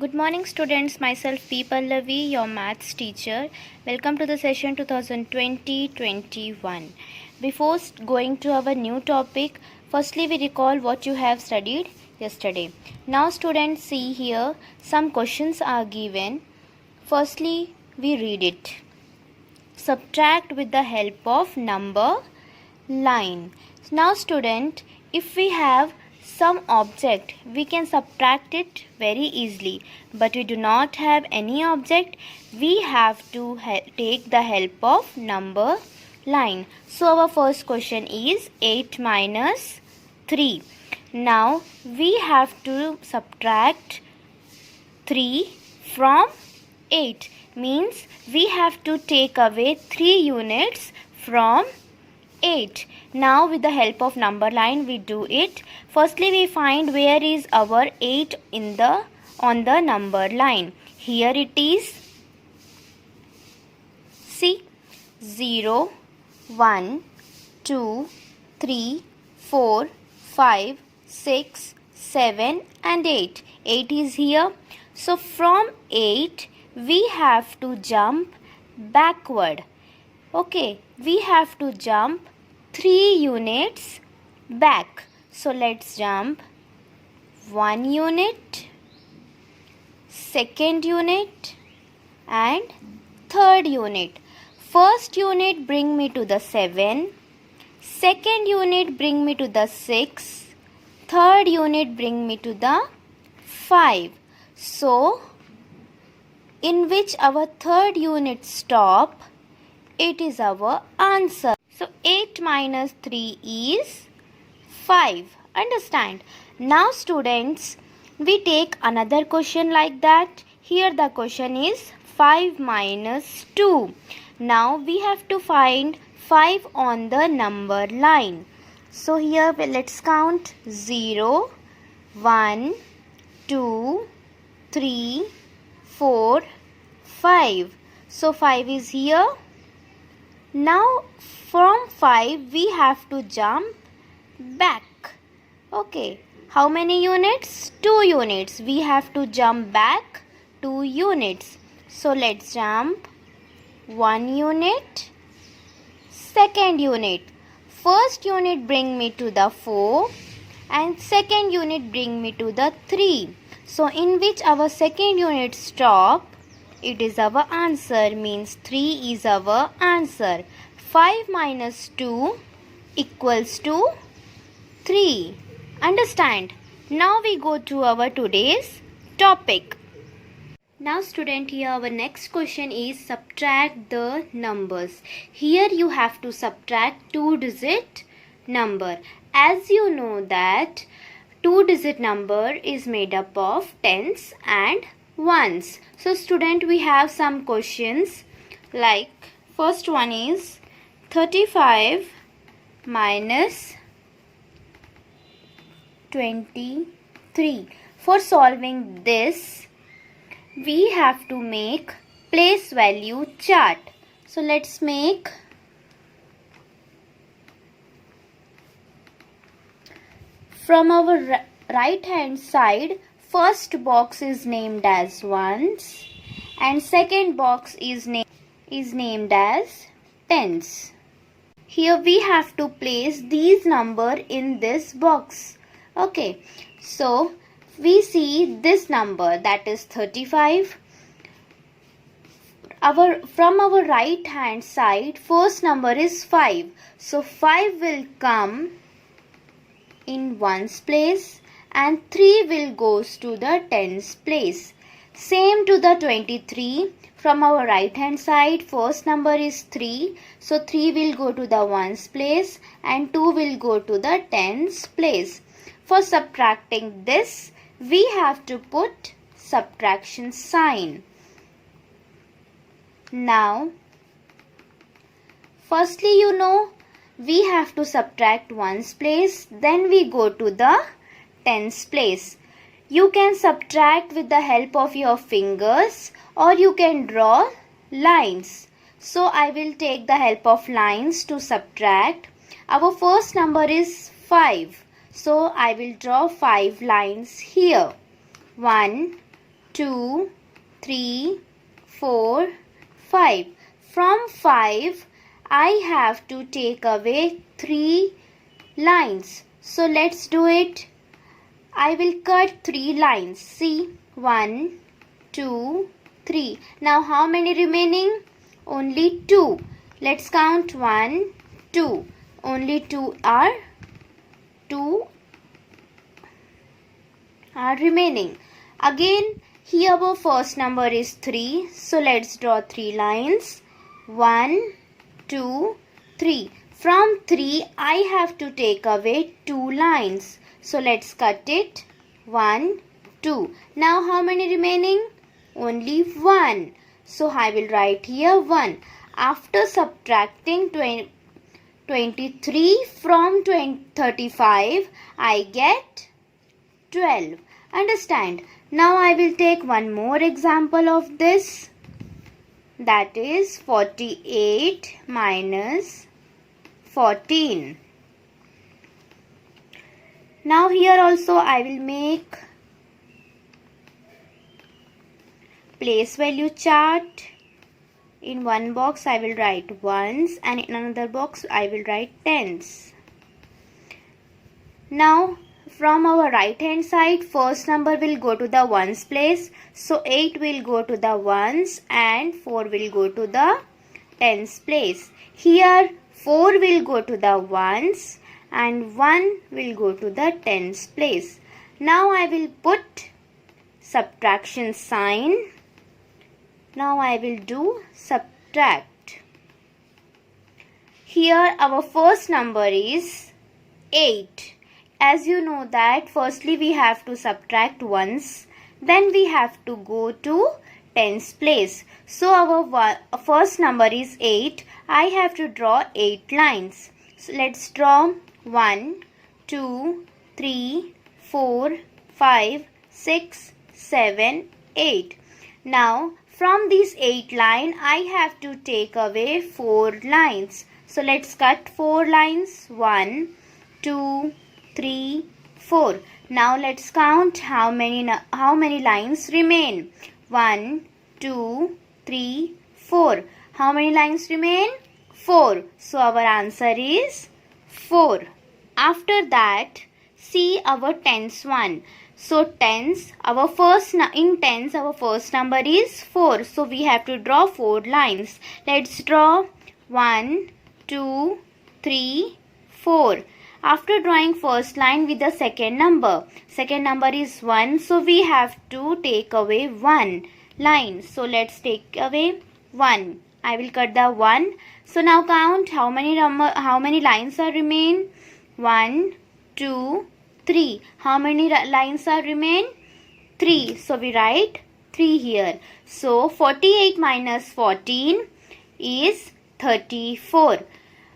Good morning students, myself P. Pallavi, your maths teacher. Welcome to the session 2020-21. Before going to our new topic, firstly we recall what you have studied yesterday. Now students, see here some questions are given. Firstly we read it. Subtract with the help of number line. Now student, if we have some object, we can subtract it very easily, but we do not have any object, we have to take the help of number line. So our first question is 8 minus 3. Now we have to subtract 3 from 8, means we have to take away 3 units from 8. Now with the help of number line we do it. Firstly we find where is our 8 on the number line. Here it is. See, 0, 1, 2, 3, 4, 5, 6, 7 and 8. 8 is here. So from 8 we have to jump backward. Okay, we have to jump 3 units back. So let's jump 1 unit, second unit and third unit. First unit bring me to the 7, second unit bring me to the 6, third unit bring me to the 5. So in which our third unit stop, it is our answer. So 8 minus 3 is 5. Understand? Now students, we take another question like that. Here the question is 5 minus 2. Now we have to find 5 on the number line. So here let's count 0, 1, 2, 3, 4, 5. So 5 is here. Now from 5 we have to jump back. Okay, how many units? 2 units. We have to jump back 2 units. So let's jump 1 unit, second unit. First unit bring me to the 4 and second unit bring me to the 3. So in which our second unit stop, it is our answer, means 3 is our answer. 5 minus 2 equals to 3. Understand? Now we go to our today's topic. Now student, here our next question is subtract the numbers. Here you have to subtract 2-digit number. As you know that 2-digit number is made up of tens and ones. So student, we have some questions like first one is 35 minus 23. For solving this, we have to make place value chart. So let's make from our right hand side, first box is named as ones and second box is named as tens. Here we have to place these number in this box. Okay, so we see this number, that is 35. From our right hand side, first number is 5. So 5 will come in ones place and 3 will goes to the tens place. Same to the 23. From our right hand side, first number is 3. So 3 will go to the ones place and 2 will go to the tens place. For subtracting this, we have to put subtraction sign. Now, firstly you know, we have to subtract ones place, then we go to the tens place. You can subtract with the help of your fingers or you can draw lines. So I will take the help of lines to subtract. Our first number is 5. So I will draw 5 lines here. 1, 2, 3, 4, 5. From 5, I have to take away 3 lines. So let's do it. I will cut 3 lines. See, 1, 2, 3. Now how many remaining? Only 2. Let's count 1, 2. Only 2 are remaining. Again, here our first number is 3. So let's draw 3 lines. 1, 2, 3. From 3, I have to take away 2 lines. So let's cut it. 1, 2. Now how many remaining? Only 1. So I will write here 1. After subtracting 23 from 35, I get 12. Understand? Now I will take one more example of this. That is 48 minus 14. Now here also I will make place value chart. In one box I will write ones and in another box I will write tens. Now from our right hand side, first number will go to the ones place. So 8 will go to the ones and 4 will go to the tens place. Here 4 will go to the ones and 1 will go to the tens place. Now I will put subtraction sign. Now I will do subtract. Here our first number is 8. As you know that firstly we have to subtract ones, then we have to go to tens place. So our first number is 8. I have to draw 8 lines. So let's draw 1, 2, 3, 4, 5, 6, 7, 8. Now from these 8 lines I have to take away 4 lines. So let's cut 4 lines. 1, 2, 3, 4. Now let's count how many lines remain. 1, 2, 3, 4. How many lines remain? 4. So our answer is 4. After that, see our tens one. So tens, in tens our first number is 4. So we have to draw 4 lines. Let's draw 1, 2, 3, 4. After drawing first line with the second number is 1, so we have to take away 1 line. So let's take away 1. I will cut the 1. So now count how many lines are remain. 1, 2, 3. How many lines are remain? 3. So we write 3 here. So 48 minus 14 is 34.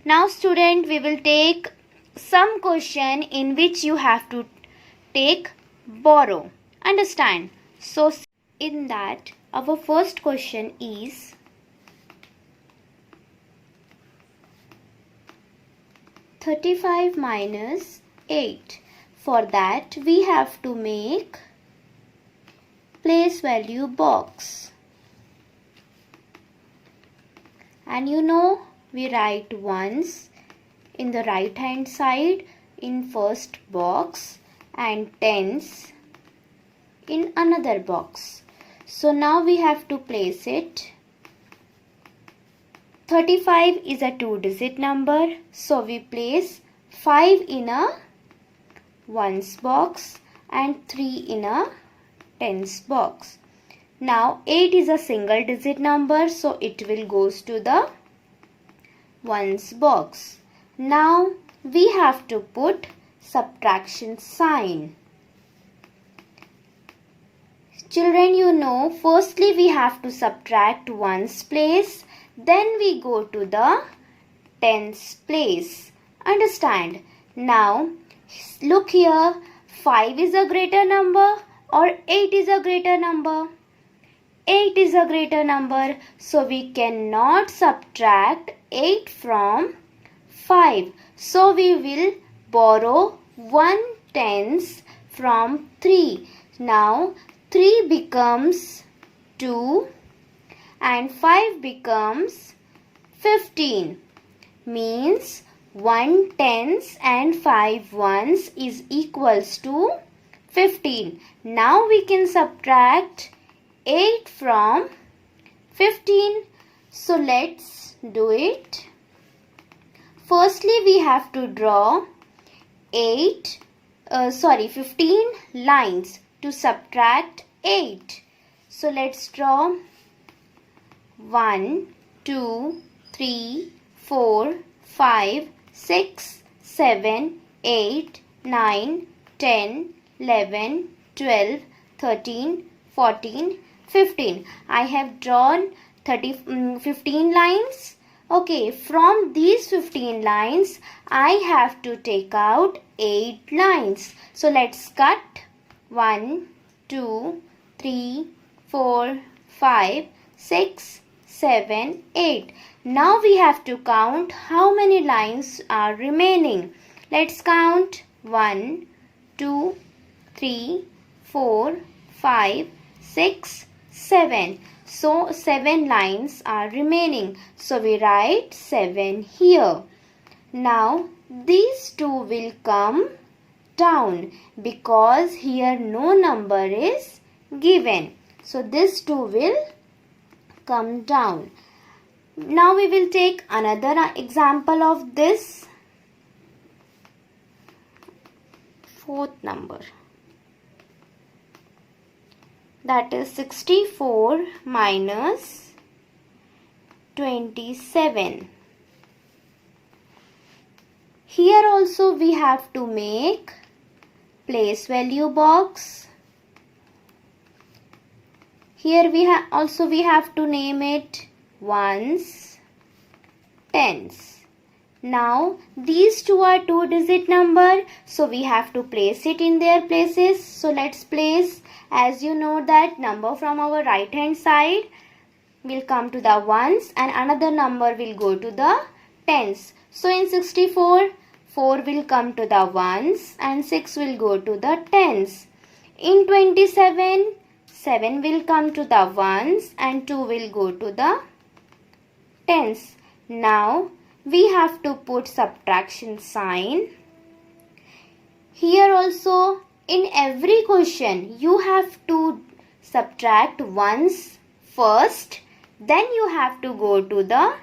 Now student, we will take some question in which you have to take borrow. Understand? So in that our first question is 35 minus 8. For that we have to make place value box. And you know we write ones in the right hand side in first box and tens in another box. So now we have to place it. 35 is a 2-digit number, so we place 5 in a ones box and 3 in a tens box. Now 8 is a single digit number, so it will goes to the ones box. Now we have to put subtraction sign. Children, you know, firstly we have to subtract ones place, then we go to the tens place. Understand? Now look here, 5 is a greater number or 8 is a greater number? 8 is a greater number, so we cannot subtract 8 from 5. So we will borrow 1 tens from 3. Now 3 becomes 2 and 5 becomes 15. Means 1 tens and 5 ones is equals to 15. Now we can subtract 8 from 15. So let's do it. Firstly, we have to draw 15 lines to subtract 8. So let's draw 1, 2, 3, 4, 5, 6, 7, 8, 9, 10, 11, 12, 13, 14, 15. I have drawn 15 lines. Okay, from these 15 lines, I have to take out 8 lines. So let's cut 1, 2, 3, 4, 5, 6, 7, 8. Now we have to count how many lines are remaining. Let's count 1, 2, 3, 4, 5, 6, 7. So 7 lines are remaining. So we write 7 here. Now these two will come down because here no number is given. So this two will come down. Now we will take another example of this. Fourth number. That is 64 minus 27. Here also we have to make place value box. Here we have to name it ones, tens. Now these two are 2-digit number, so we have to place it in their places. So let's place, as you know that number from our right hand side will come to the ones and another number will go to the tens. So in 64, 4 will come to the ones and 6 will go to the tens. In 27, 7 will come to the ones and 2 will go to the tens. Now we have to put subtraction sign. Here also in every question you have to subtract ones first, then you have to go to the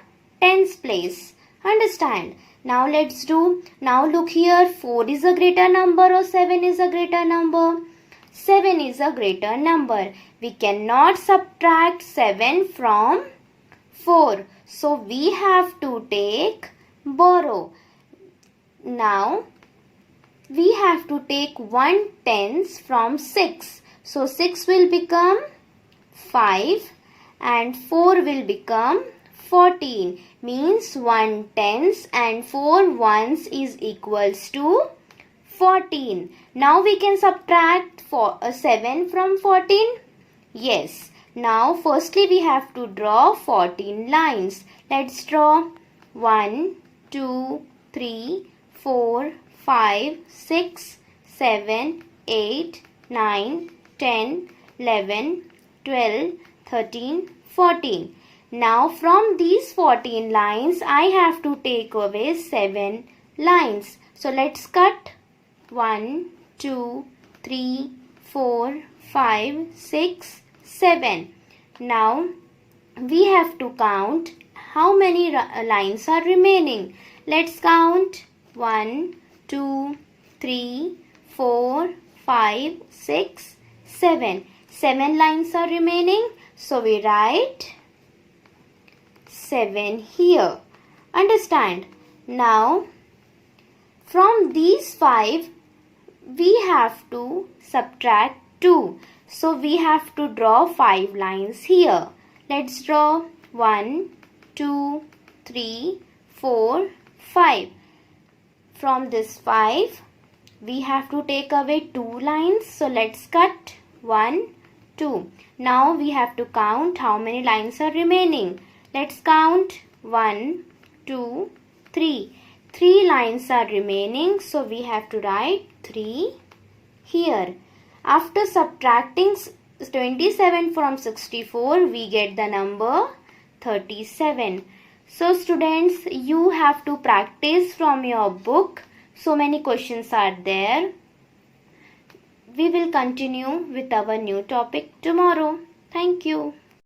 tens place. Understand? Now let's do. Now look here, 4 is a greater number or 7 is a greater number? 7 is a greater number. We cannot subtract 7 from 4. So we have to take borrow. Now we have to take 1 tens from 6. So 6 will become 5 and 4 will become 14. Means 1 tens and 4 ones is equals to 14. Now we can subtract 7 from 14. Yes. Now firstly we have to draw 14 lines. Let's draw 1, 2, 3, 4, 5, 6, 7, 8, 9, 10, 11, 12, 13, 14. Now from these 14 lines I have to take away 7 lines. So let's cut 1, 2, 3, 4, 5, 6, 7. Now we have to count how many lines are remaining. Let's count 1, 2, 3, 4, 5, 6, 7. 7 lines are remaining. So we write 7 here. Understand? Now from these 5 we have to subtract 2. So we have to draw 5 lines here. Let's draw 1, 2, 3, 4, 5. From this 5 we have to take away 2 lines. So let's cut 1, 2. Now we have to count how many lines are remaining. Let's count 1, 2, 3. 3 lines are remaining. So we have to write 3 here. After subtracting 27 from 64, we get the number 37. So students, you have to practice from your book. So many questions are there. We will continue with our new topic tomorrow. Thank you.